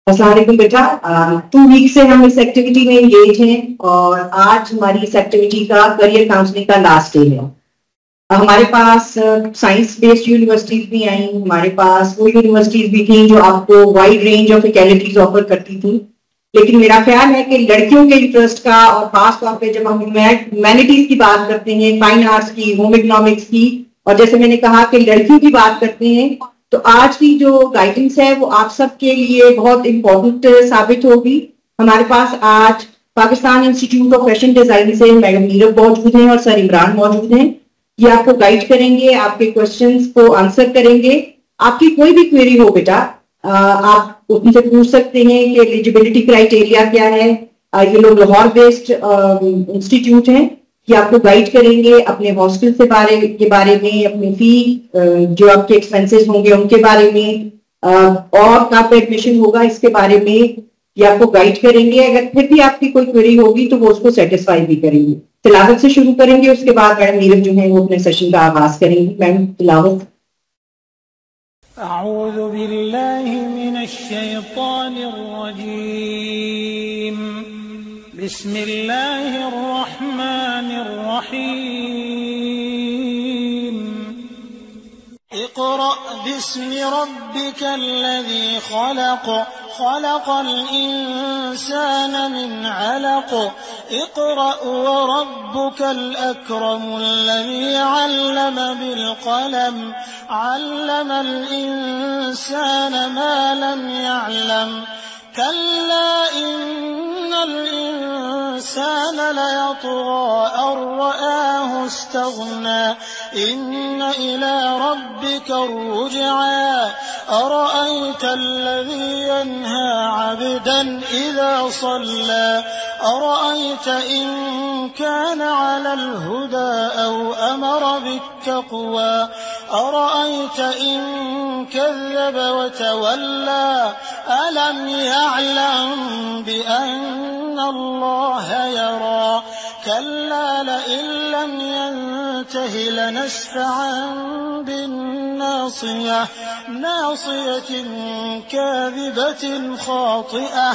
अस्सलाम वालेकुम बेटा। 2 वीक से हम इस एक्टिविटी में एंगेज हैं और आज हमारी इस एक्टिविटी का करियर काउंसलिंग का लास्ट डे है। हमारे पास साइंस बेस्ड यूनिवर्सिटीज भी आई, हमारे पास वो यूनिवर्सिटीज भी थी जो आपको wide range of faculties offer करती थी। लेकिन मेरा ख्याल है कि लड़कियों के इंटरेस्ट का और खास तौर पे जब हम ह्यूमैनिटीज की बात करते हैं, फाइन आर्ट्स की, होम इकोनॉमिक्स की, और जैसे मैंने कहा कि लड़कियों की बात करते हैं, तो आज की जो गाइडेंस है वो आप सबके लिए बहुत इंपॉर्टेंट साबित होगी। हमारे पास आज Pakistan institute of fashion design से मैडम नीरव मौजूद हैं और सर इमरान मौजूद हैं। ये आपको गाइड करेंगे, आपके क्वेश्चंस को आंसर करेंगे। आपकी कोई भी क्वेरी हो बेटा, आप उनसे पूछ सकते हैं कि एलिजिबिलिटी क्राइटेरिया क्या है। ये लोग लाहौर बेस्ड इंस्टीट्यूट हैं, ये आपको गाइड करेंगे अपने हॉस्टल के बारे में, अपनी फी, जो आपके एक्सपेंसेस होंगे उनके बारे में, और कहाँ पे एडमिशन होगा इसके बारे में ये आपको गाइड करेंगे। अगर फिर भी आपकी कोई क्वेरी होगी तो वो उसको सेटिस्फाई भी करेंगे। तिलावत से शुरू करेंगे, उसके बाद मैडम नीरव जो है वो अपने सेशन का आगाज करेंगी। मैडम तिलावत। अऊज़ु बिल्लाहि मिनश शैतानिर रजीम, बिस्मिल्लाहिर रहमानिर रहीम। इक़रा बिस्मि रब्बिकल्लज़ी खलक़, खलक़ल इंसान मिन अलक़। इक़रा व रब्बुकल अक्रमुल्लज़ी अल्लम बिल क़लम, अल्लमल इंसान मा लम यअलम। कल्ला इन्नल इंसान लयतग़ा अन रआहु इस्तग़ना, इन्न इला रब्बिका अर्रुजआ। अरअयत अल्लज़ी यन्हा अब्दन इज़ा सल्ला, अरअयत इन कान अलल हुदा औ अमर बित्तक़वा, अरअयत इन कज़्ज़ब वतवल्ला, अलम यअलम बिअन्न अल्लाह यरा। कल्ला लइन लम यंतह लनस्फ़अन बिन्नासियह, नासियतिन काज़िबतिन ख़ातिअह,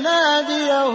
नादियह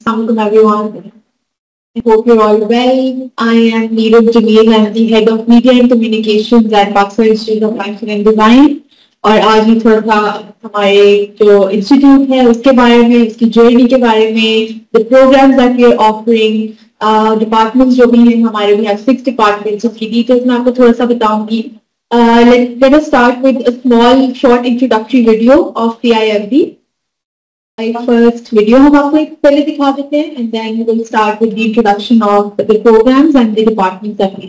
Assalamualaikum everyone. I hope you're all well. I am Neerav Jameel. I'm the head of media and communications at Pakistan Institute of Fashion and Design. और आज ही थोड़ा सा हमारे जो इंस्टीट्यूट है उसके बारे में, उसकी जर्नी के बारे में, the programmes that we are offering, departments जो भी हैं हमारे, भी 6 डिपार्टमेंट्स, उसकी डिटेल्स मैं आपको थोड़ा सा बताऊंगी। Let us start with a small short introductory video of CIFD. First video हम आपको एक पहले दिखा देते हैं, and then we will start with the introduction of the programs and the departments that we.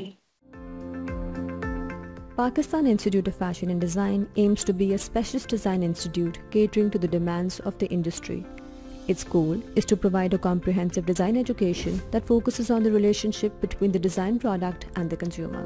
Pakistan Institute of Fashion and Design aims to be a specialist design institute catering to the demands of the industry. Its goal is to provide a comprehensive design education that focuses on the relationship between the design product and the consumer.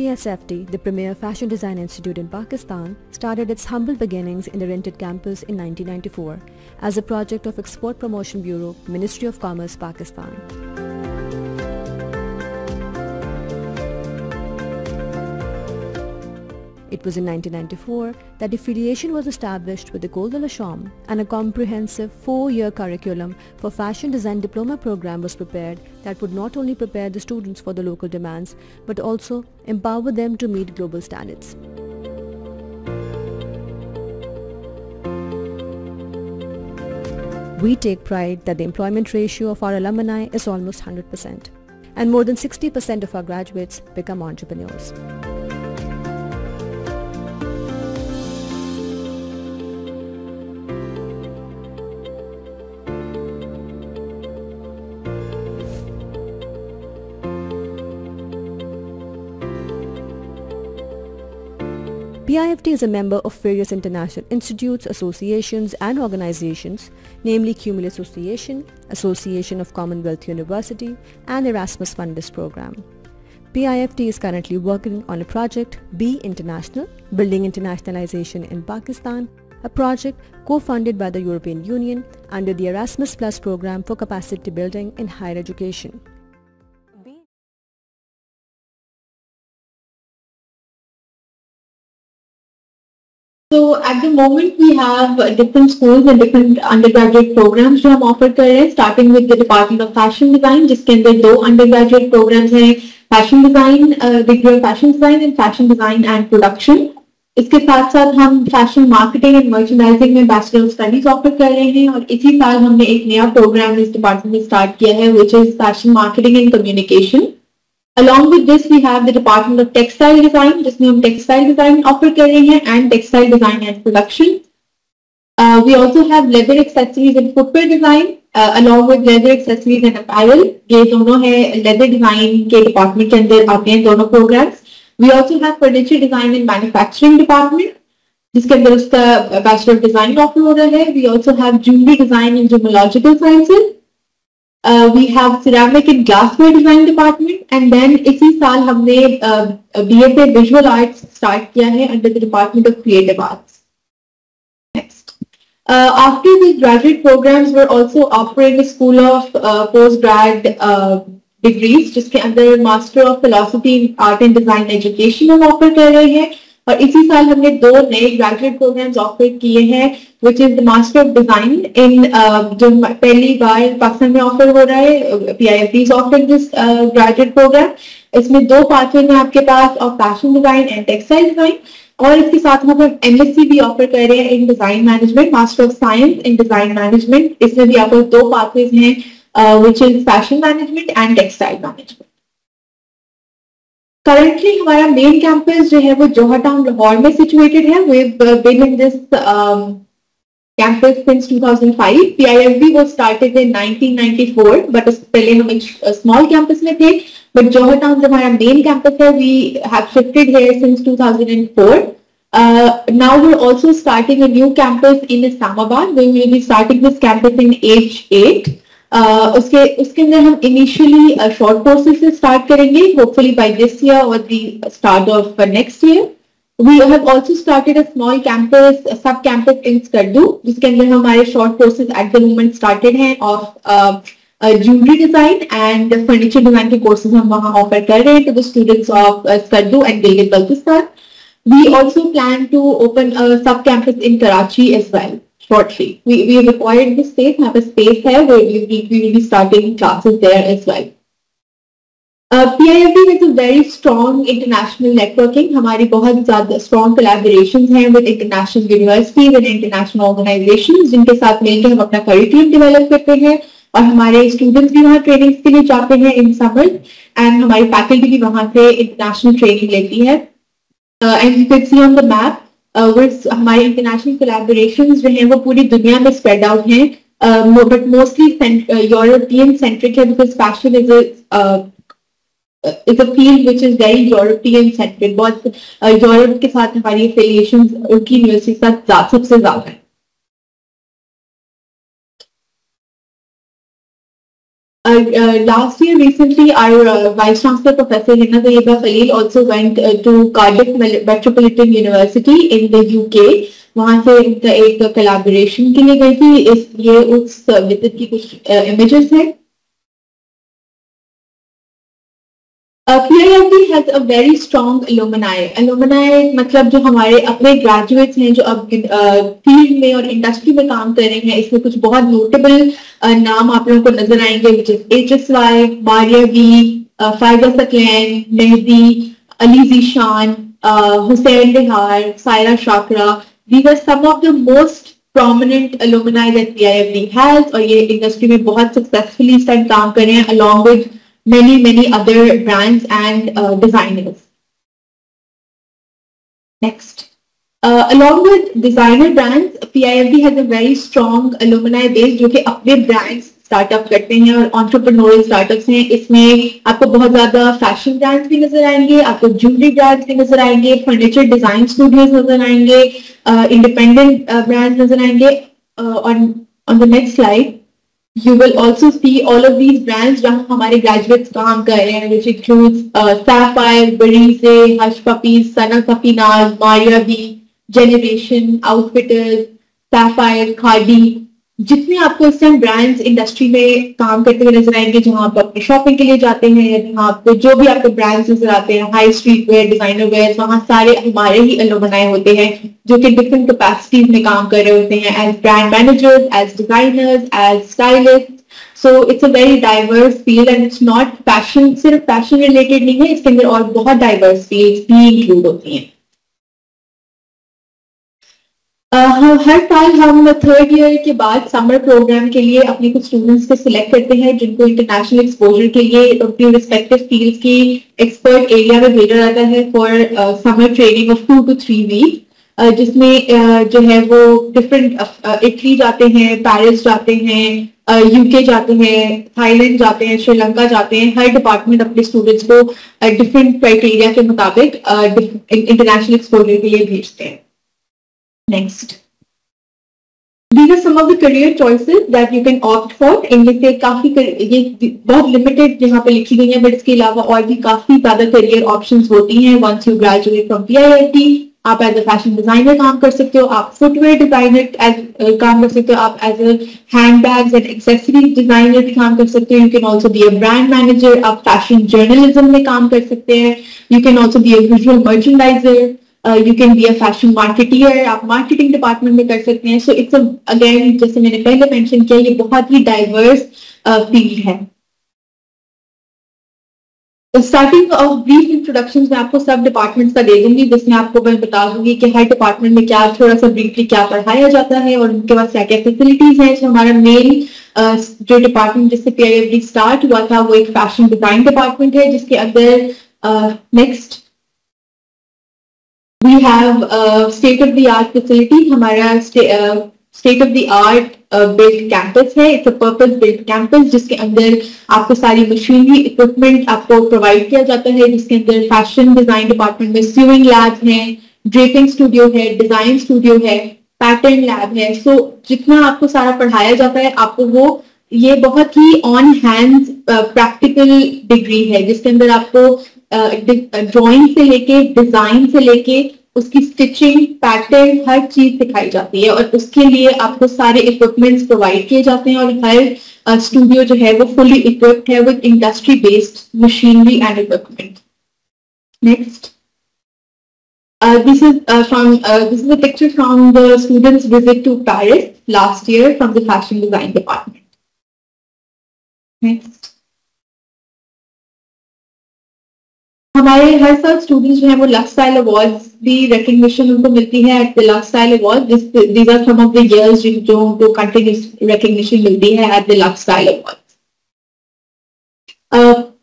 PSFD, the premier fashion design institute in Pakistan, started its humble beginnings in the rented campus in 1994 as a project of Export Promotion Bureau, Ministry of Commerce, Pakistan. It was in 1994 that affiliation was established with École de la Chambre, and a comprehensive 4-year curriculum for fashion design diploma program was prepared that would not only prepare the students for the local demands but also empower them to meet global standards. We take pride that the employment ratio of our alumni is almost 100%, and more than 60% of our graduates become entrepreneurs. PIFT is a member of various international institutes, associations and organizations, namely Cumulus Association, Association of Commonwealth University and Erasmus Mundus program. PIFT is currently working on a project, Be International, Building Internationalization in Pakistan, a project co-funded by the European Union under the Erasmus Plus program for capacity building in higher education. So at the moment we have different schools and different undergraduate programs जो हम offer कर रहे हैं, starting with the Department of Fashion Design, जिसके अंदर 2 undergraduate programs हैं, Fashion Design, Degree of Fashion Design and Fashion Design and Production. इसके साथ साथ हम Fashion Marketing and Merchandising में Bachelor of Studies offer कर रहे हैं और इसी साल हमने एक नया program इस department में start किया है, which is Fashion Marketing and Communication. Along with this, we have the Department of Textile Design, जिसमें हम Textile Design offer कर रहे हैं and Textile Design and Production. We also have Leather Accessories and Footwear Design, along with Leather Accessories and Apparel. ये दोनों है Leather Design के department के अंदर आते हैं दोनों programs. We also have Furniture Design and Manufacturing Department, जिसके अंदर उसका Bachelor of Design offer हो रहा है. We also have Jewelry Design and Gemological Sciences. We have Ceramic and Glassware Design Department, and then इसी साल हमने BFA Visual Arts start किया है under the Department of Creative Arts. Next, after the graduate programs, we're also offering a school of postgrad degrees, जिसके अंदर Master of Philosophy in Art and Design Education हम offer कर रहे हैं. और इसी साल हमने 2 नए graduate programs offer किए हैं, which is the Master of Design in जो पहली बार पाकिस्तान में offer हो रहा है, PIFT is offering this graduate program. इसमें 2 pathways हैं आपके पास of Fashion Design and Textile Design, और इसके साथ हम MSc भी offer कर रहे हैं in Design Management, Master of Science in Design Management. इसमें भी आपको 2 pathways हैं, which is Fashion Management and Textile Management. Currently, हमारा main campus जो है वो जोहर टाउन लाहौर में situated है. We've been in this campus since 2005. PIFB was started in 1994, but पहले हम एक small campus में थे. But जोहर टाउन जो हमारा main campus है, we have shifted here since 2004. Now we're also starting a new campus in Islamabad. We will be starting this campus in H8. उसके अंदर हम initially short courses से start करेंगे, hopefully by this year or the start of next year. We have also started a small campus, a sub campus in Skardu, जिसके अंदर हमारे short courses at the moment started हैं of jewelry design and furniture design के courses हम वहाँ offer कर रहे हैं to the students of Skardu and Gilgit-Baltistan. We also plan to open a sub campus in Karachi as well. Shortly. We have acquired the space, have a space there where we will be starting classes there as well. PIFB has a very strong international networking. हमारी बहुत ज़्यादा strong collaborations हैं with international universities and international organizations, जिनके साथ मिलकर हम अपना curriculum develop करते हैं और हमारे students भी वहाँ trainings के लिए जाते हैं in summer, and हमारी faculty भी वहाँ से international training लेती है. And you can see on the map, हमारे इंटरनेशनल कोलैबोरेशंस जो हैं वो पूरी दुनिया में स्प्रेड आउट हैं, बट मोस्टली यूरोपियन सेंट्रिक है, because fashion is a field which is very European centric. बहुत यूरोप के साथ हमारी एफिलिएशंस उनकी यूनिवर्सिटी के साथ सबसे ज्यादा है. Last year, recently, our Vice Chancellor Professor Hina Tayyiba Khalil also went to Cardiff Metropolitan University in the UK. वहाँ से उनका एक collaboration के लिए गई थी. ये उस visit की कुछ images हैं. PIFB has a very strong alumni. Alumni मतलब जो हमारे अपने graduates हैं जो अब field में और industry में काम कर रहे हैं, इसमें कुछ बहुत notable नाम आप लोगों को नजर आएंगे, which is HSY, Maria V, Faiza Saklan, Mehdi, Ali Zishan, Hussein Dehar, Saira Shakra. These are some of the most prominent alumni that PIFB has, और ये industry में बहुत successfully काम कर रहे हैं along with many other brands and designers. Next, along with designer brands, PIFB has a very strong alumni base जो कि अपने brands स्टार्टअप करते हैं और एंटरप्रेन्योरियल स्टार्टअप्स हैं। इसमें आपको बहुत ज्यादा फैशन ब्रांड्स भी नजर आएंगे, आपको ज्वेलरी ब्रांड्स भी नजर आएंगे, फर्नीचर डिजाइन स्टूडियोज नजर आएंगे, इंडिपेंडेंट ब्रांड्स नजर आएंगे। On the next slide you will also see all of these brands जहाँ हमारे graduates काम कर रहे हैं, which includes Sapphire, Barize, Hush Puppies, Sana Safinaz, Maria B, Generation, Outfitters, Sapphire, Khadi। जितने आपको इस टाइम ब्रांड्स इंडस्ट्री में काम करते हुए नजर आएंगे, जहां आप अपनी शॉपिंग के लिए जाते हैं या जहां आपको जो भी आपके ब्रांड्स नजर आते हैं, high street wear, designer wear, वहां सारे हमारे ही अलुमनाई होते हैं जो कि डिफरेंट कैपेसिटीज में काम कर रहे होते हैं, as brand managers, as designers, as stylist. So it's a very diverse field and it's not fashion, सिर्फ फैशन रिलेटेड नहीं है, इसके अंदर और बहुत डाइवर्स फील्ड्स भी इंक्लूड होती हैं। हर साल हम थर्ड ईयर के बाद समर प्रोग्राम के लिए अपने कुछ स्टूडेंट्स को सिलेक्ट करते हैं जिनको इंटरनेशनल एक्सपोजर के लिए अपनी रिस्पेक्टिव फील्ड की एक्सपर्ट एरिया में भेजा जाता है for summer training of 2 to 3 week, जिसमें जो है वो डिफरेंट इटली जाते हैं, पेरिस जाते हैं, यूके जाते हैं, थाईलैंड जाते हैं, श्रीलंका जाते हैं। हर डिपार्टमेंट अपने स्टूडेंट्स को डिफरेंट क्राइटेरिया के मुताबिक इंटरनेशनल एक्सपोजर के लिए भेजते हैं। Next, these are some of the career choices that you can opt for. इनमें से काफी ये बहुत लिमिटेड यहाँ पे लिखी गई है, बट इसके अलावा और भी काफी ज्यादा करियर ऑप्शंस होती हैं। Once you graduate from PIIT, आप एज अ फैशन डिजाइनर काम कर सकते हो, आप फुटवेयर डिजाइनर काम कर सकते हो, आप as a handbags and accessories designer भी काम कर सकते हो। You can also be a brand manager, आप फैशन जर्नलिज्म में काम कर सकते हैं। You can also be a visual merchandiser, you can be a fashion marketeer, आप मार्केटिंग डिपार्टमेंट में कर सकते हैं। सो इट्स अगेन, जैसे मैंने पहले मेंशन किया, ये बहुत ही डाइवर्स फील्ड है। स्टार्टिंग ऑफ ब्रीफ इंट्रोडक्शन में आपको सब डिपार्टमेंट्स का दे दूंगी, जिसमें आपको मैं बता दूंगी कि हर डिपार्टमेंट में क्या थोड़ा सा ब्रीफली क्या पढ़ाया जाता है और उनके पास क्या क्या फैसिलिटीज हैं। हमारा मेन जो डिपार्टमेंट जिससे PIIT स्टार्ट हुआ था वो एक फैशन डिजाइन डिपार्टमेंट है, जिसके अंदर next we have state of the art facility। हमारा state of the art built campus है। It's a purpose built campus जिसके अंदर आपको सारी मशीनरी इक्विपमेंट आपको प्रोवाइड किया जाता है, जिसके अंदर फैशन डिजाइन डिपार्टमेंट में स्यूइंग लैब है, ड्रेपिंग स्टूडियो है, डिजाइन स्टूडियो है, पैटर्न लैब है। सो जितना आपको सारा पढ़ाया जाता है, आपको वो ये बहुत ही ऑन हैंड प्रैक्टिकल डिग्री है, जिसके अंदर आपको ड्राइंग से लेके डिजाइन से लेके उसकी स्टिचिंग, पैटर्न, हर चीज सिखाई जाती है और उसके लिए आपको सारे इक्विपमेंट्स प्रोवाइड किए जाते हैं। और हर स्टूडियो जो है वो फुली इक्विप्ड है with industry based machinery and equipment. Next, this is a picture from the students' visit to Paris last year from the fashion design department. Next. हमारे हर साल स्टूडेंट्स जो है वो लक्स स्टाइल अवार्ड्स भी recognition उनको मिलती है at the Lux style award. These are some of the years जो उनको कंटिन्यूस रिकग्निशन मिलती है at the Lux style award.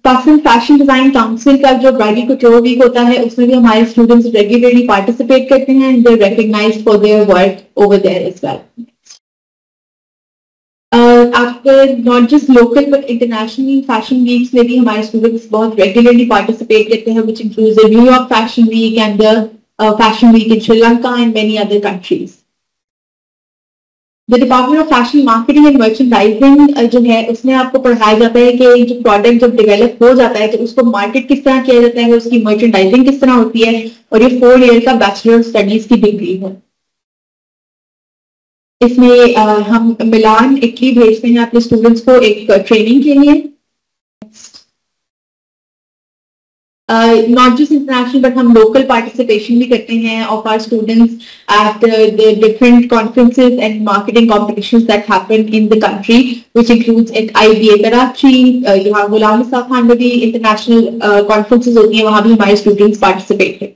Pakistan fashion design council का जो ब्राइडल कुटोर वीक होता है, उसमें भी हमारे स्टूडेंट्स रेगुलरली पार्टिसिपेट करते हैं and they are recognised for their work over there as well. आपके not just local but international fashion weeks में भी हमारे स्टूडेंट्स बहुत रेगुलरली पार्टिसिपेट करते हैं, which includes the New York fashion week and the fashion week in Sri Lanka and many other countries. The department of fashion marketing and merchandising जो है, उसमें आपको पढ़ाया जाता है कि जो प्रोडक्ट जब डेवलप हो जाता है तो उसको मार्केट किस तरह किया जाता है, उसकी मर्चेंडाइजिंग किस तरह होती है, और ये 4 ईयर का बैचलर स्टडीज की डिग्री है। इसमें हम मिलान इटली भेजते हैं अपने स्टूडेंट्स को एक ट्रेनिंग के लिए। नॉट जस्ट इंटरनेशनल बट हम लोकल पार्टिसिपेशन भी करते हैं of our students at the different conferences and marketing competitions that happen in the country, which includes at IBA Karachi. यहाँ गुलाम मुस्तफा खान में भी इंटरनेशनल कॉन्फ्रेंसेस होती हैं, वहां भी हमारे स्टूडेंट्स पार्टिसिपेट करते हैं।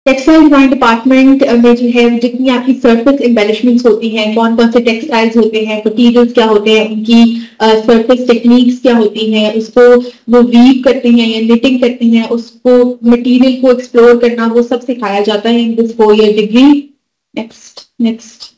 टेक्सटाइल डिजाइन डिपार्टमेंट में जो है जितनी आपकी सरफेस एम्बेलिशमेंट्स होती हैं, कौन कौन से टेक्सटाइल्स होते हैं, मटीरियल्स क्या होते हैं, उनकी सरफेस टेक्निक्स क्या होती हैं, उसको वो वीव करते हैं या निटिंग करते हैं, उसको मटीरियल को एक्सप्लोर करना, वो सब सिखाया जाता है in this 4 year degree. Next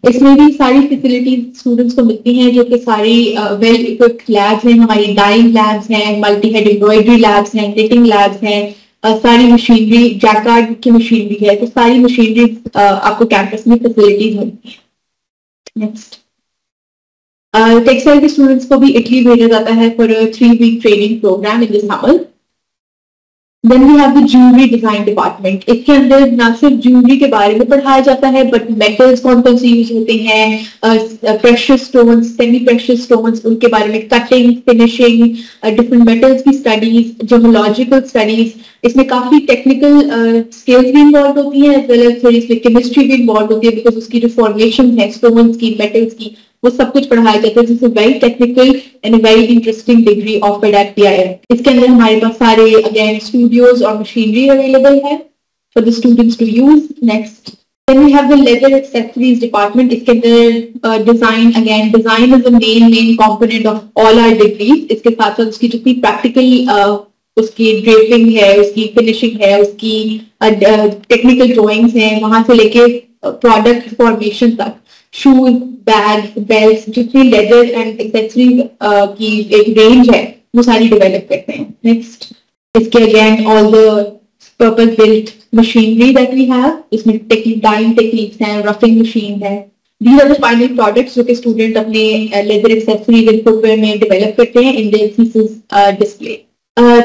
इसमें भी सारी फैसिलिटीज स्टूडेंट्स को मिलती हैं, जो कि सारी वेल इक्विप्ड लैब्स हैं, हमारी डाइंग लैब्स हैं, मल्टी हेड एम्ब्रॉयडरी लैब्स हैं, निटिंग लैब्स हैं, सारी मशीनरी जैकार्ड की मशीनरी है, तो सारी मशीनरी आपको कैंपस में फैसिलिटीज मिलती है। नेक्स्ट, टेक्सटाइल के स्टूडेंट्स को भी इटली भेजा जाता है for 3 week training program in this summer. Then we have the jewelry design department. इसके अंदर ना सिर्फ ज्वेलरी के बारे में पढ़ाया जाता है, बट मेटल्स कौन कौन से यूज होते हैं, precious stones, semi precious stones, उनके बारे में कटिंग, फिनिशिंग, डिफरेंट मेटल्स की स्टडीज, ज्योलॉजिकल स्टडीज, इसमें काफी टेक्निकल स्किल्स भी इन्वॉल्व होती हैं, एज वेल एज थोड़ी इसमें केमिस्ट्री भी इन्वॉल्व होती है, बिकॉज उसकी जो फॉर्मेशन है स्टोन्स की, मेटल्स की, वो सब कुछ पढ़ाया जाता है। जिससे very technical and very interesting degree of पेडैक्टिया। इसके अंदर हमारे पास सारे अगेन स्टूडियोज और मशीनरी अवेलेबल है for the students to use. Next, then we have the leather accessories department. इसके अंदर design, again design is the main component of all our degrees. इसके साथ साथ उसकी जितनी प्रैक्टिकल उसकी ड्रेपिंग है, उसकी फिनिशिंग है, उसकी टेक्निकल ड्राइंग्स हैं, वहां से लेके प्रोडक्ट फॉर्मेशन तक, शूज, बैग, बेल्ट, जितनी लेदर एंड एक्सेसरी की एक रेंज है वो सारी डेवलप करते हैं। नेक्स्ट, इसके again all the purpose built machinery that we have, इसमें डाइंग टेक्निक्स हैं, रफिंग मशीन है। These are the final products जो कि स्टूडेंट अपने लेदर एक्सेसरीज एंड फुटवेयर में डेवलप करते हैं in there thesis display.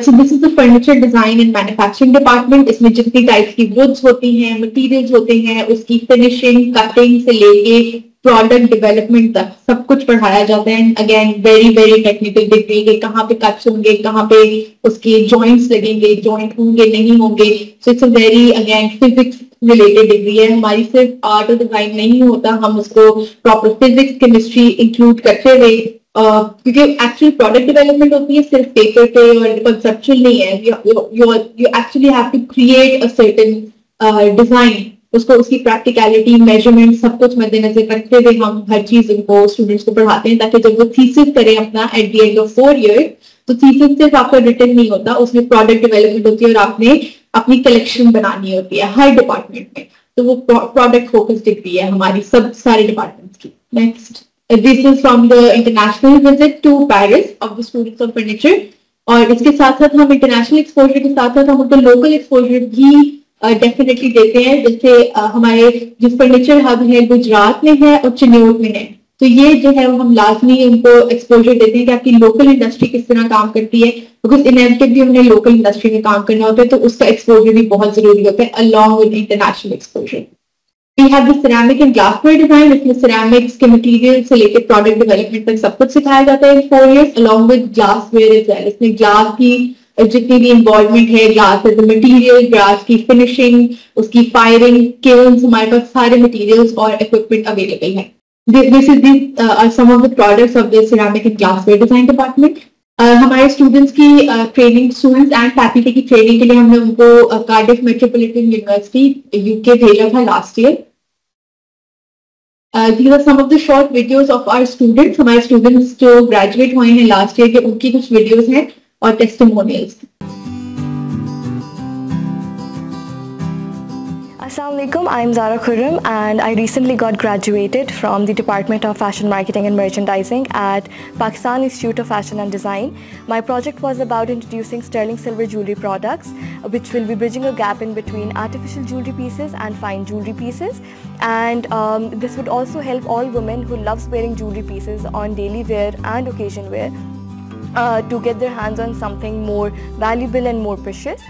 So this is the furniture design and manufacturing department. इसमें जितनी टाइप्स की वुड्स होती हैं, मटेरियल्स होते हैं, उसकी फिनिशिंग, कटिंग से लेके प्रोडक्ट डेवलपमेंट तक सब कुछ पढ़ाया जाता है। Again very very technical degree के, कहाँ पे कट्स होंगे, कहाँ पे उसके जॉइंट्स लगेंगे, जॉइंट होंगे नहीं होंगे। सो it's a very again physics related degree है। हमारी सिर्फ आर्ट और डिजाइन नहीं होता, हम उसको प्रॉपर फिजिक्स, केमिस्ट्री इंक्लूड करते हुए, क्योंकि एक्चुअली प्रोडक्ट डेवलपमेंट होती है सिर्फ पेपर पे और कंसेप्चुअल नहीं है। You actually have to create a certain design, उसको उसकी प्रैक्टिकलिटी, मेजरमेंट सब कुछ मद्देनजर रखते हुए हम हर चीज उनको स्टूडेंट्स को पढ़ाते हैं, ताकि जब वो थीसिस करें अपना at the end of 4 years, तो थीसिस सिर्फ आपका रिटन नहीं होता, उसमें प्रोडक्ट डेवलपमेंट होती है और आपने अपनी कलेक्शन बनानी होती है हर डिपार्टमेंट में। तो वो प्रोडक्ट फोकस डिग्री है हमारी सब सारे डिपार्टमेंट्स की। Next, this is from the international visit to Paris of the students of furniture, और इसके साथ साथ हम इंटरनेशनल एक्सपोजर के साथ साथ हम उनको लोकल एक्सपोजर भी डेफिनेटली देते हैं। जैसे हमारे जो फर्नीचर हब है गुजरात में है और चिन्नौर में है, तो ये जो है वो हम लाजमी उनको एक्सपोजर देते हैं कि आपकी लोकल इंडस्ट्री किस तरह काम करती है, बिकॉज इनएविटेबली हमने लोकल इंडस्ट्री में काम करना होता है, तो उसका एक्सपोजर भी बहुत जरूरी होता है along with international exposure. We have the ceramic and glassware design, इसमें ceramics के material से लेकर product development तक सब कुछ सिखाया जाता है in 4 years, along with glassware as well. इसमें glass की जितनी भी involvement है, glass as a material, glass की finishing, उसकी firing, kilns, हमारे पास सारे materials और equipment available है। This is are some of the products of the ceramic and glassware design department. हमारे स्टूडेंट्स की ट्रेनिंग, स्टूडेंट्स एंड फैकल्टी की ट्रेनिंग के लिए हमने उनको कार्डिफ मेट्रोपॉलिटन यूनिवर्सिटी यूके भेजा था last year. These are some of the short videos of our students. हमारे स्टूडेंट्स जो ग्रेजुएट हुए हैं लास्ट ईयर के, उनकी कुछ वीडियोस हैं और testimonials. Assalamualaikum, I'm Zara Khurram and I recently got graduated from the Department of Fashion Marketing and Merchandising at Pakistan Institute of Fashion and Design. My project was about introducing sterling silver jewelry products, which will be bridging a gap in between artificial jewelry pieces and fine jewelry pieces. And this would also help all women who loves wearing jewelry pieces on daily wear and occasion wear to get their hands on something more valuable and more precious.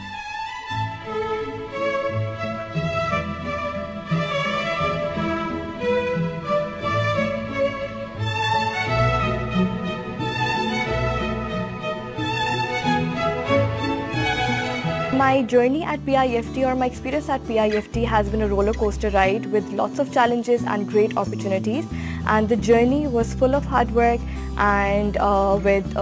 My journey at PIFT, or my experience at PIFT, has been a roller coaster ride with lots of challenges and great opportunities, and the journey was full of hard work and with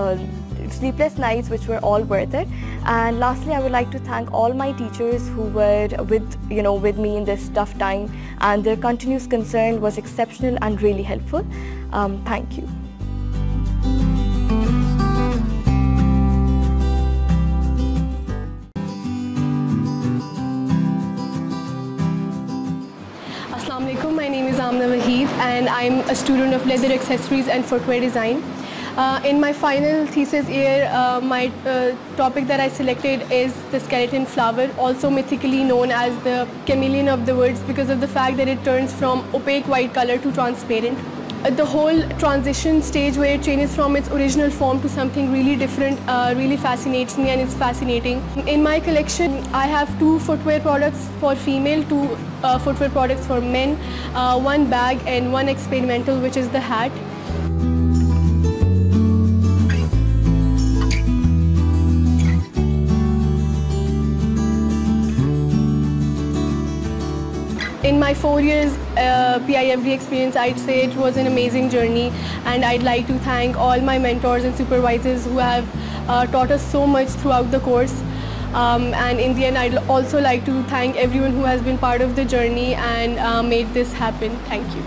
sleepless nights which were all worth it. And lastly, I would like to thank all my teachers who were with me in this tough time, and their continuous concern was exceptional and really helpful. Thank you. My name is Amna Wahid and I'm a student of leather accessories and footwear design. In my final thesis year, my topic that I selected is the skeleton flower, also mythically known as the chameleon of the woods because of the fact that it turns from opaque white color to transparent. The whole transition stage where it changes from its original form to something really different really fascinates me, and it's fascinating. In my collection, I have 2 footwear products for female, 2 footwear products for men, 1 bag and 1 experimental, which is the hat. In my 4 years PIFD experience, I'd say it was an amazing journey, and I'd like to thank all my mentors and supervisors who have taught us so much throughout the course. And in the end, I'd also like to thank everyone who has been part of the journey and made this happen. Thank you.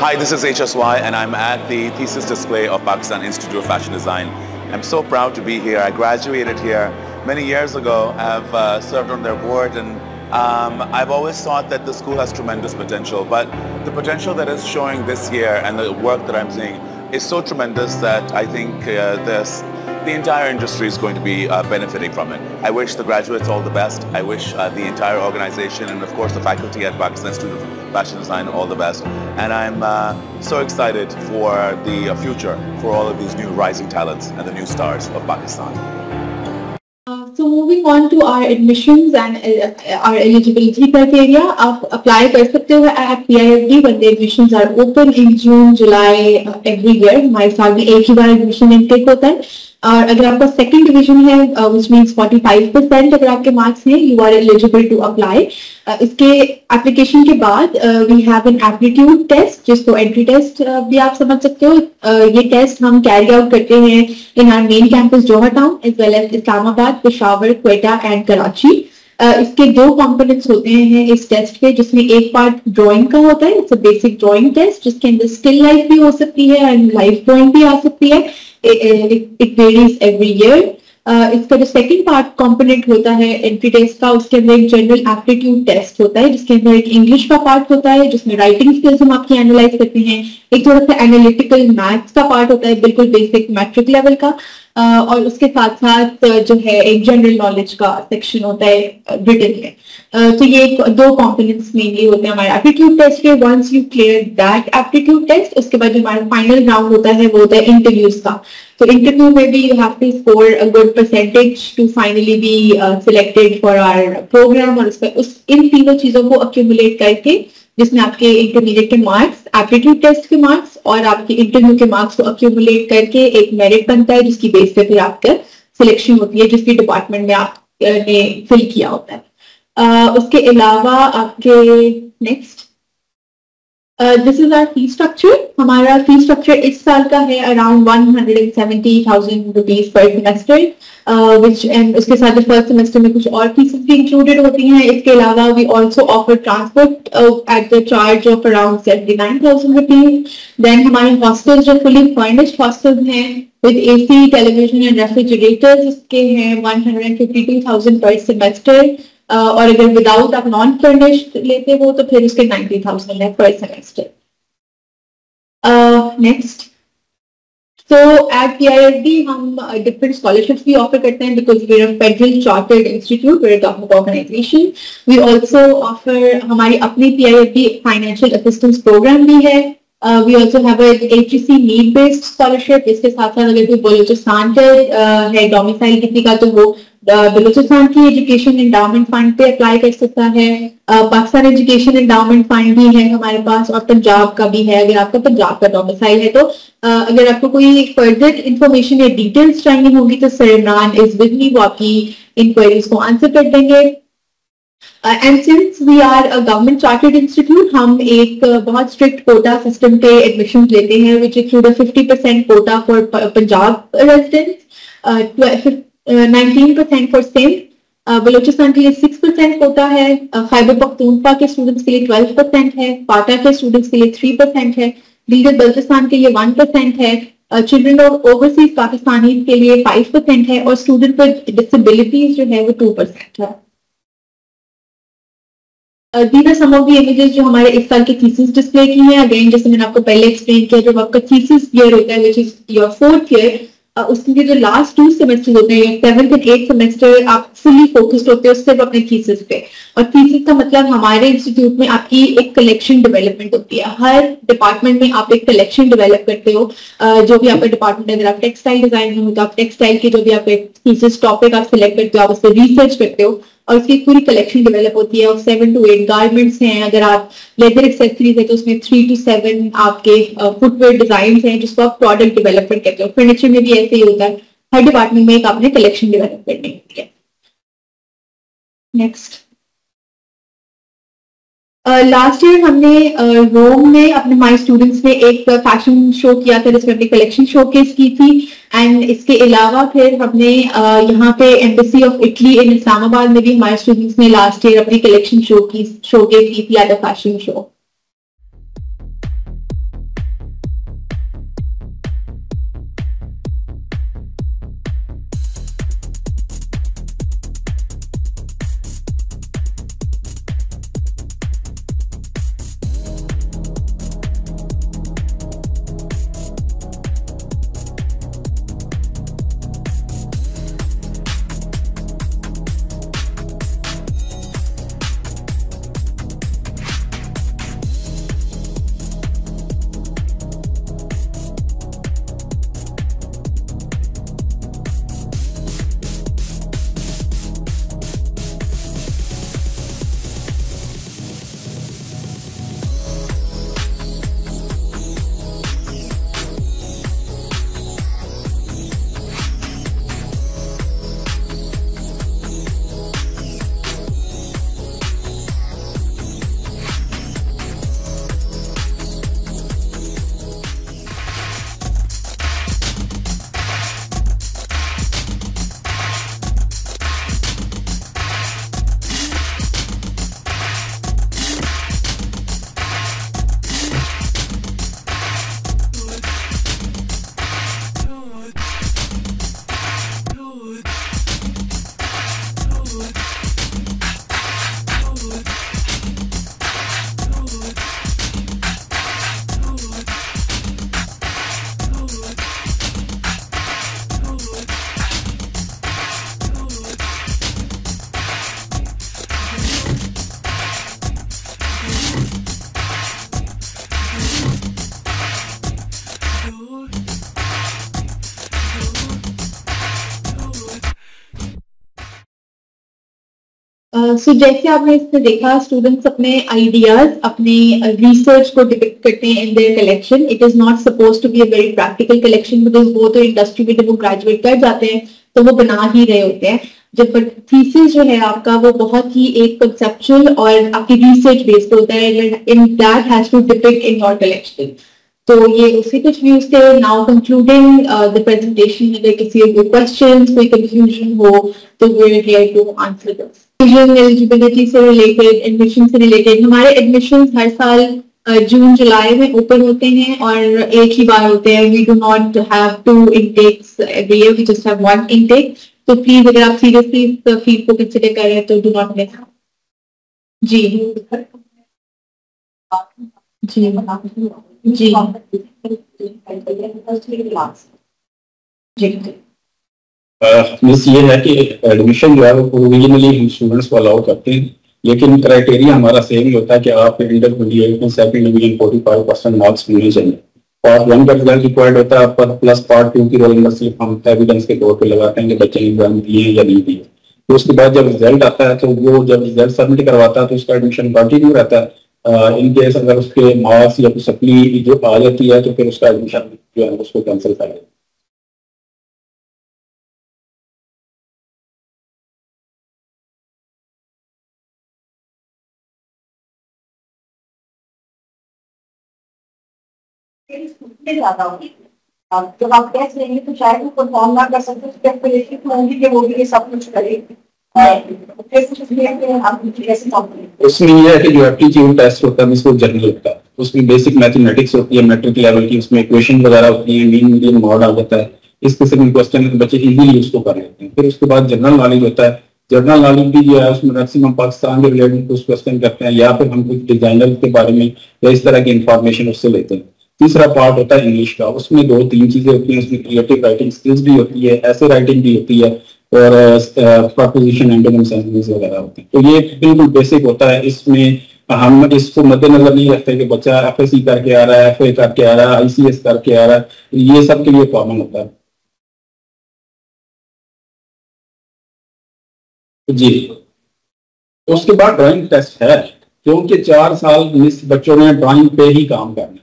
Hi, this is HSY, and I'm at the thesis display of Pakistan Institute of Fashion Design. I'm so proud to be here. I graduated here many years ago. I've served on their board, and I've always thought that the school has tremendous potential, but the potential that is showing this year and the work that I'm seeing is so tremendous that I think the entire industry is going to be benefiting from it. I wish the graduates all the best. I wish the entire organization and of course the faculty at Pakistan Institute of Fashion Design all the best. And I'm so excited for the future for all of these new rising talents and the new stars of Pakistan. So moving on to our admissions and our eligibility criteria, आप apply कर सकते हो at PIFD when the admissions are open in June, July every year. हमारे साल में एक ही बार admission intake होता है, और अगर आपका second division है, which means 45% अगर आपके marks हैं, you are eligible to apply. इसके application के बाद we have an aptitude test, जिसको entry test भी आप समझ सकते हो. ये test हम carry out करते हैं in our main campus Johar Town as well as Islamabad, Peshawar, Quetta and Karachi. इसके 2 components होते हैं इस टेस्ट के, जिसमें एक पार्ट ड्राइंग का होता है, it's a basic drawing test जिसके अंदर स्टिल लाइफ भी हो सकती है एंड लाइफ ड्राइंग भी आ सकती है. It varies every year. इसका जो सेकंड पार्ट कंपोनेंट होता है एंट्री टेस्ट का, उसके अंदर एक जनरल एप्टीट्यूड टेस्ट होता है जिसके अंदर एक इंग्लिश का पार्ट होता है जिसमें राइटिंग स्किल्स हम आपकी एनालाइज करते हैं. एक थोड़ा सा एनालिटिकल मैथ्स का पार्ट होता है, बिल्कुल बेसिक मैट्रिक लेवल का, और उसके साथ साथ जो है एक जनरल नॉलेज का सेक्शन होता है रिटन में. तो ये 2 कंपोनेंट्स मेनली होते हैं हमारे एप्टीट्यूड टेस्ट के. Once you clear that aptitude test, उसके बाद जो हमारा फाइनल राउंड होता है वो होता है इंटरव्यूज का. तो इंटरव्यू में भी you have to score a good percentage to finally be selected for our program, और इन तीनों चीजों को अक्यूमुलेट करके, जिसमें आपके इंटरमीडिएट के मार्क्स, एप्टीट्यूड टेस्ट के मार्क्स और आपके इंटरव्यू के मार्क्स को अक्यूमुलेट करके एक मेरिट बनता है, जिसकी बेस पे फिर आपका सिलेक्शन होती है जिसकी डिपार्टमेंट में आपने फिल किया होता है. उसके अलावा आपके next this is our fee structure. हमारा फी स्ट्रक्चर इस साल का है around 170,000 rupees per semester, and उसके साथ फर्स्ट सेमेस्टर में कुछ और फीसेस भी इंक्लूडेड होती हैं. इसके अलावा we also offer transport at the charge of around 79,000 rupees. Then हमारे हॉस्टल्स जो फुली फर्निश्ड हॉस्टल्स हैं with AC, television and refrigerators, इसके हैं 152,000 पर सेमेस्टर, और अगर विदाउट आप नॉन फर्निश्ड लेते हो तो फिर उसके 90,000 है पर semester. Next, so at PIFD हम different scholarships भी offer करते हैं because we're a federal chartered institute, we're a government organization. We also offer हमारी अपनी PIFD financial assistance program भी है. We also have a HEC need based scholarship. इसके साथ साथ अगर कोई बलूचिस्तान के है डोमिसाइल किसी का, तो वो बलूचिस्तान की एजुकेशन एंडाउमेंट फंड पे अप्लाई कर सकता है. पाकिस्तान एजुकेशन एंडाउमेंट फंड भी है हमारे पास, और पंजाब का भी है अगर आपका पंजाब का डोमिसाइल है. तो अगर आपको कोई फर्दर इंफॉर्मेशन या डिटेल्स चाहिए होगी तो sir Imran is with me, वो आपकी इंक्वायरीज को आंसर कर देंगे. And since we are a government chartered institute, हम एक बहुत स्ट्रिक्ट कोटा सिस्टम पे एडमिशन लेते हैं which include 50% quota for Punjab residents, 19% for Sindh. Balochistan के लिए 6% कोटा है, खैबर पख्तूनख्वा के स्टूडेंट्स के लिए 12% है, पाटा के स्टूडेंट्स के लिए 3% है, गिलगित बल्तिस्तान के लिए 1% है, चिल्ड्रन ऑफ ओवरसीज पाकिस्तानी के लिए 5% है, और स्टूडेंट विद डिसेबिलिटीज जो है वो 2% है. These are some of the images जो हमारे इस साल के थीसिस डिस्प्ले की हैं. अगेन जैसे मैंने आपको पहले एक्सप्लेन किया, जब आपका थीसिस ईयर होता है which is your 4th year, उसके जो लास्ट 2 सेमेस्टर होते हैं, 7th and 8th सेमेस्टर, आप फुली फोकस्ड होते हो सिर्फ अपने थीसिस पे. और थीसिस का मतलब हमारे इंस्टीट्यूट में आपकी एक कलेक्शन डेवलपमेंट होती है. हर डिपार्टमेंट में आप एक कलेक्शन डेवलप करते हो. जो भी आपका डिपार्टमेंट है, अगर आप टेक्सटाइल डिजाइन में हो तो आप टेक्सटाइल के जो भी आपके थीसिस टॉपिक आप सिलेक्ट करते हो, आप उस पर रिसर्च करते हो और उसकी पूरी कलेक्शन डेवलप होती है. और 7 to 8 गारमेंट्स हैं. अगर आप लेदर एक्सेसरीज है तो उसमें 3 to 7 आपके फुटवेयर डिजाइन हैं जिसको आप प्रोडक्ट डेवलपमेंट कहते हो. फर्नीचर में भी ऐसे ही होता है, हर डिपार्टमेंट में एक आपने कलेक्शन डेवलप करनी होती है. नेक्स्ट, लास्ट ईयर हमने रोम में अपने माई स्टूडेंट्स में एक फैशन शो किया था जिसमें अपनी कलेक्शन शोकेस की थी. एंड इसके अलावा फिर हमने यहाँ पे एम्बेसी ऑफ इटली इन इस्लामाबाद में भी हमारे स्टूडेंट्स ने लास्ट ईयर अपनी कलेक्शन शोकेस की थी एट अ फैशन शो. सो जैसे आपने इसमें देखा, स्टूडेंट्स अपने आइडियाज, अपने रिसर्च को डिपिक्ट करते हैं in their collection. It is not suppose to be a very practical collection, because वो तो इंडस्ट्री में जब वो ग्रेजुएट कर जाते हैं तो वो बना ही रहे होते हैं. जब थीसिस जो है आपका वो बहुत ही एक कंसेप्चुअल और आपकी रिसर्च बेस्ड होता है. In that has to depict in your collection. तो ये उसके कुछ व्यूज थे. नाउ कंक्लूडिंग द प्रेजेंटेशन, अगर किसी कोई क्वेश्चंस, कोई कंफ्यूजन हो तो we are here to answer this. Eligibility से रिलेटेड, एडमिशन से रिलेटेड, हमारे एडमिशन हर साल जून जुलाई में ओपन होते हैं और एक ही बार होते हैं. We do not have 2 intakes every year, we just have 1 intake. तो प्लीज अगर आप सीरियसली इस फील्ड को कंसिडर कर रहे हैं तो डू नॉट मिस. जी जी जी मिस ये है कि एडमिशन जो है वो प्रोविजनली हम स्टूडेंट्स को अलाउ करते हैं, लेकिन क्राइटेरिया हमारा सेम ही होता है कि आप इंटर 28 में सेकंड डिवीजन 45% मार्क्स होने चाहिए. पार्ट 1 का रिजल्ट रिक्वायर्ड होता है आपका, प्लस पार्ट 2 की रोल नंबर स्लिप हम एविडेंस के तौर पे लगाते हैं कि बच्चे ने एग्जाम दिए या नहीं दिए. तो उसके बाद जब रिजल्ट आता है तो वो जब रिजल्ट सबमिट करवाता है तो उसका एडमिशन कंटिन्यू रहता है. इन केस अगर उसके मार्क्स या सप्ली जो आ जाती है तो फिर उसका एडमिशन जो है उसको कैंसिल कर देते. ज्यादा होगी. जब आप टेस्ट लेंगे तो शायद वो परफॉर्म ना कर सकते, तो कैलकुलेशन होंगी कि वो भी ये सब कुछ करेगी. उसमें यह है कि जो एप्टीट्यूड टेस्ट होता है इसको जनरल होता है, उसमें बेसिक मैथमेटिक्स होती है, मैट्रिक लेवल की, उसमें इक्वेशन वगैरह होती है, मीन मीडियन मॉड आ जाता है. इस किस्म के क्वेश्चन बच्चे इजीली उसको कर लेते हैं. फिर उसके बाद जनरल नॉलेज होता है जनरल नॉलेज भी जो है उसमें मैक्सिमम पाकिस्तान के रिलेटेड कुछ क्वेश्चन करते हैं, या फिर हम कुछ डिजाइनर के बारे में या इस तरह की इंफॉर्मेशन उससे लेते हैं। तीसरा पार्ट होता है इंग्लिश का, उसमें 2-3 चीजें होती हैं। उसमें क्रिएटिव राइटिंग स्किल्स भी होती है, ऐसे राइटिंग भी होती है, और प्रपोजिशन एंटोनिम सेंटेंस वगैरह होते हैं। तो ये बिल्कुल बेसिक होता है। इसमें हम इसको मद्देनजर नहीं रखते कि बच्चा एफएससी करके आ रहा है, एफए करके आ रहा है, आईसीएस करके आ रहा है, ये सब के लिए कॉमन होता है जी। उसके बाद ड्राइंग टेस्ट है, क्योंकि 4 साल बच्चों ने ड्राइंग पे ही काम करना है।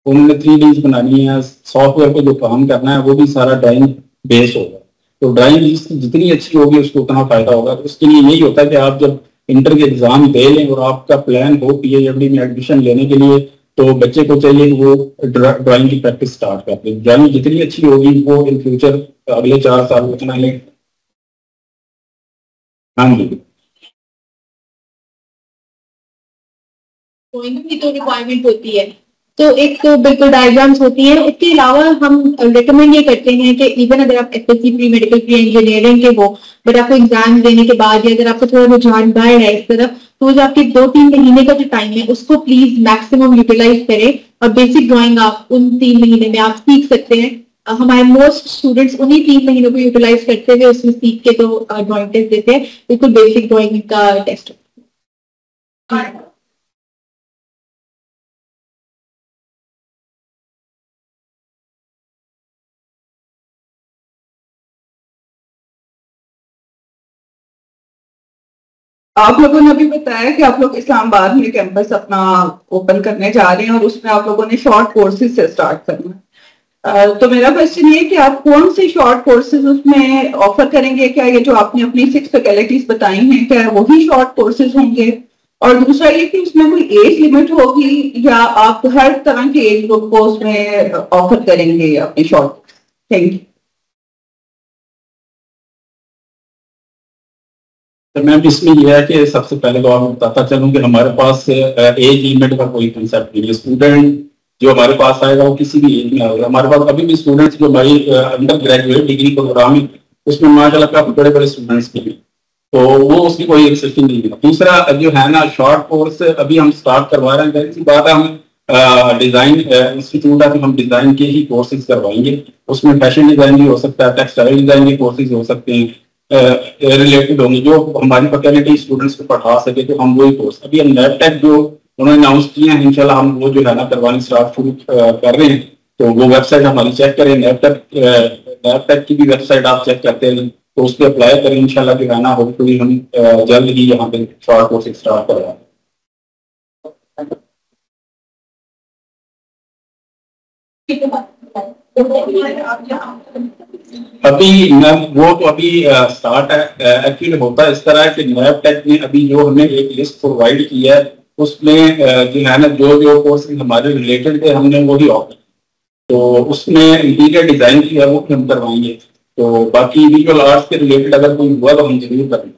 उन्होंने 3Ds बनानी है, सॉफ्टवेयर पे जो काम करना है वो भी सारा ड्राइंग बेस होगा। तो ड्राइंग जितनी अच्छी होगी उसको उतना फायदा होगा। तो उसके लिए यही होता है कि आप जब इंटर के एग्जाम दे लें और आपका प्लान हो PhD में एडमिशन लेने के लिए, तो बच्चे को चाहिए कि वो ड्राइंग की प्रैक्टिस स्टार्ट कर दे। ड्राइंग जितनी अच्छी होगी वो इन फ्यूचर अगले 4 साल उतना ले। हाँ जी, की तो रिक्वायरमेंट होती है, तो एक तो बिल्कुल डायग्राम्स होती है। उसके अलावा हम रिकमेंड ये करते हैं कि इवन अगर आप FSc pre medical pre engineering के हो, बट आपको एग्जाम देने के बाद या अगर आपको थोड़ा रुझान बढ़ रहा है इस तरफ, तो जो आपके 2-3 महीने का जो टाइम है उसको प्लीज मैक्सिमम यूटिलाइज करें। और बेसिक ड्राइंग आप उन 3 महीने में आप सीख सकते हैं। हमारे मोस्ट स्टूडेंट्स उन्हीं 3 महीनों को यूटिलाइज करते हुए उसमें सीख के तो ड्राइंग टेस्ट देते हैं। बिल्कुल बेसिक ड्राइंग का टेस्ट। आप लोगों ने अभी बताया कि आप लोग इस्लामाबाद में कैंपस अपना ओपन करने जा रहे हैं और उसमें आप लोगों ने शॉर्ट कोर्सेज से स्टार्ट करना है। तो मेरा क्वेश्चन ये कि आप कौन से शॉर्ट कोर्सेज उसमें ऑफर करेंगे? क्या ये जो आपने अपनी 6 फैकल्टीज बताई हैं, क्या वही शॉर्ट कोर्सेज होंगे? और दूसरा ये कि उसमें कोई एज लिमिट होगी या आप हर तरह के एज ग्रुप को उसमें ऑफर करेंगे अपने शॉर्ट? Thank you. तो मैम इसमें यह है कि सबसे पहले तो आपको बताता चलूं कि हमारे पास एज लिमिट का कोई कंसेप्ट नहीं है। स्टूडेंट जो हमारे पास आएगा वो किसी भी एज में आएगा। हमारे पास अभी भी स्टूडेंट्स जो हमारी अंडर ग्रेजुएट डिग्री प्रोग्राम है उसमें माशाल्लाह काफी बड़े बड़े स्टूडेंट्स भी हैं, तो वो उसकी कोई एक्सेप्शन नहीं है। दूसरा जो है ना शॉर्ट कोर्स अभी हम स्टार्ट करवा रहे हैं, इसी बात है हम डिजाइन इंस्टीट्यूट है तो हम डिजाइन के ही कोर्सेज करवाएंगे। उसमें फैशन डिजाइन भी हो सकता है, टेक्सटाइल डिजाइन के कोर्सेज हो सकते हैं, रिलेटेड होंगे जो हमारी फैकल्टी स्टूडेंट्स को पढ़ा सके। तो हम वही कोर्स अभी हम लैबटेक जो उन्होंने अनाउंस किया है इंशाल्लाह हम वो जो है ना करवाने स्टार्ट शुरू कर रहे हैं। तो वो वेबसाइट हमारी चेक करें, लैबटेक की भी वेबसाइट आप चेक करते हैं तो उस पर अप्लाई करें। इंशाल्लाह जो है ना होपफुली हम जल्द ही यहाँ पे शॉर्ट कोर्स स्टार्ट करवाएं। अभी वो तो अभी स्टार्ट है। एक्चुअली होता इस तरह है कि लैबटेक ने अभी जो हमें एक लिस्ट प्रोवाइड की है उसमें जो है ना जो जो कोर्सेज हमारे रिलेटेड थे हमने वही ऑफर, तो उसमें इंटीरियर डिजाइन की है वो भी हम करवाएंगे। तो बाकी विजुअल आर्ट्स के रिलेटेड अगर कोई हुआ तो हम जरूर करेंगे।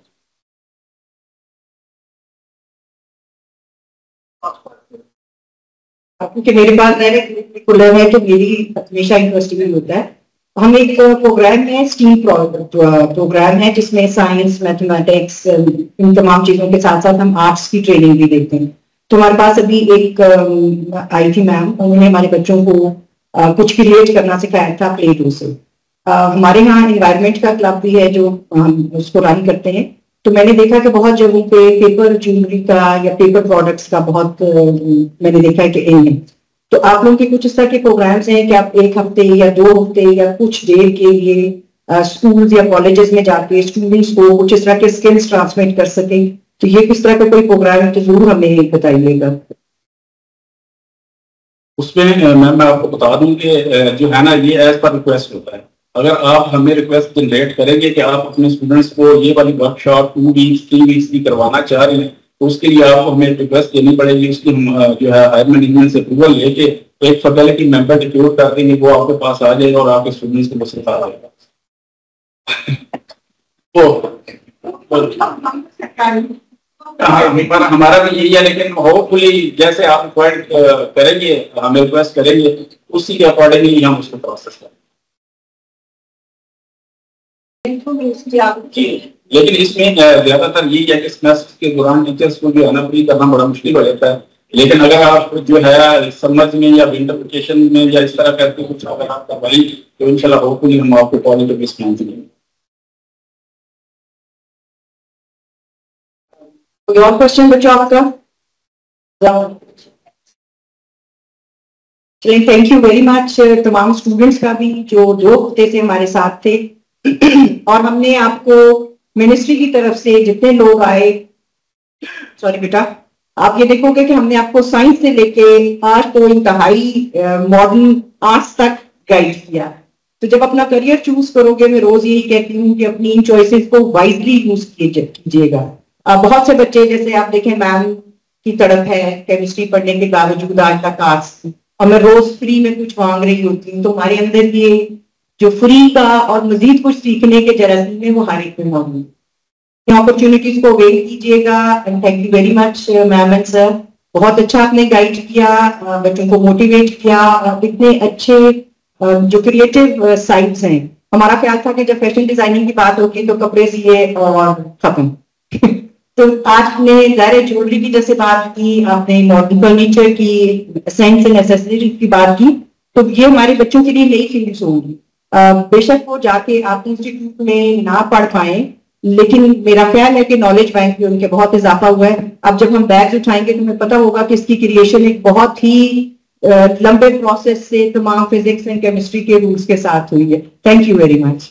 क्योंकि मेरे पास डायरेक्ट खुला है तो मेरी हमेशा यूनिवर्सिटी में होता है। हम एक प्रोग्राम है स्टीम प्रोग्राम है जिसमें साइंस मैथमेटिक्स इन तमाम चीजों के साथ साथ हम आर्ट्स की ट्रेनिंग भी देते हैं। तो हमारे पास अभी एक आई थी मैम, उन्होंने हमारे बच्चों को कुछ क्रिएट करना सिखाया था प्ले डो से। हमारे यहाँ एनवायरनमेंट का क्लब भी है जो हम उसको रन करते हैं। तो मैंने देखा कि बहुत जगहों पे पेपर ज्वेलरी का या पेपर प्रोडक्ट्स का बहुत मैंने देखा है कि इन है। तो आप लोगों के कुछ इस तरह के प्रोग्राम्स हैं कि आप 1 हफ्ते या 2 हफ्ते या कुछ देर के लिए स्कूल्स या कॉलेजेस में जाके स्टूडेंट्स को कुछ इस तरह के स्किल्स ट्रांसमिट कर सकें? तो ये किस तरह का कोई प्रोग्राम है तो जरूर हमें बताइएगा। उसमें मैम मैं आपको बता दूं कि जो है ना ये एज पर रिक्वेस्ट होता है। अगर आप हमें रिक्वेस्ट जनरेट करेंगे कि आप अपने स्टूडेंट्स को ये वाली वर्कशॉप 2 वीक्स 3 वीक्स की करवाना चाह रहे हैं तो उसके लिए आपको हमें रिक्वेस्ट देनी पड़ेगी। उसकी हम जो है हायर मैनेजमेंट से अप्रूवल लेके एक फैकल्टी मेंबर डिप्यूट कर देंगे, वो आपके पास आ जाएगा और आपके स्टूडेंट्स को बस सिखा देगा। तो हमारा भी यही है, लेकिन होपफुली जैसे आप रिक्वायर्ड करेंगे हमें रिक्वेस्ट करेंगे उसी के अकॉर्डिंगली हम उसको प्रोसेस करेंगे। लेकिन इसमें ज्यादातर यही है कि सेमेस्टर के दौरान टीचर्स को जो है ना प्री करना बड़ा मुश्किल हो जाता है। लेकिन अगर आप जो है समर में या विंटर वेकेशन में या इस तरह करके कुछ अगर आप करवाएं तो इंशाल्लाह होपफुली हम आपको पॉजिटिव रिस्पॉन्स देंगे। कोई और क्वेश्चन बच्चों आपका? चलिए, थैंक यू वेरी मच तमाम स्टूडेंट्स का भी जो 2 हफ्ते से हमारे साथ थे। और हमने आपको मिनिस्ट्री की तरफ से जितने लोग आए, सॉरी बेटा, आप ये देखोगे कि हमने आपको साइंस से लेके आज तो इंतहाई मॉडर्न आर्ट्स तक गाइड किया। तो जब अपना करियर चूज करोगे, मैं रोज यही कहती हूँ कि अपनी इन चॉइसेस को वाइजली यूज कीजिएगा। बहुत से बच्चे, जैसे आप देखें, मैम की तड़प है केमिस्ट्री पढ़ने के बावजूद आज तक आर्ट्स, और मैं रोज फ्री में कुछ मांग रही होती हूँ। तो हमारे अंदर ये जो फ्री का और मजीद कुछ सीखने के जरासीम है वो हर एक में मौजूद है। अपॉर्चुनिटीज को वेट कीजिएगा। And thank you very much ma'am and sir, बहुत अच्छा आपने गाइड किया, बच्चों को मोटिवेट किया। इतने अच्छे जो क्रिएटिव साइड्स हैं। हमारा ख्याल था कि जब फैशन डिजाइनिंग की बात होगी तो कपड़े सिए और खत्म। तो आज आपने ज़ाहिर ज्वेलरी की जैसे बात की, आपने मॉडर्न फर्नीचर की, सेंस एंड एक्सेसरीज की बात की, तो ये हमारे बच्चों के लिए नई फील्ड्स होंगी। बेशक वो जाके आप इंस्टीट्यूट में ना पढ़ पाए, लेकिन मेरा ख्याल है कि नॉलेज बैंक में उनके बहुत इजाफा हुआ है। अब जब हम बैग्स उठाएंगे तो हमें पता होगा कि इसकी क्रिएशन एक बहुत ही लंबे प्रोसेस से तमाम फिजिक्स एंड केमिस्ट्री के रूल्स के साथ हुई है। Thank you very much.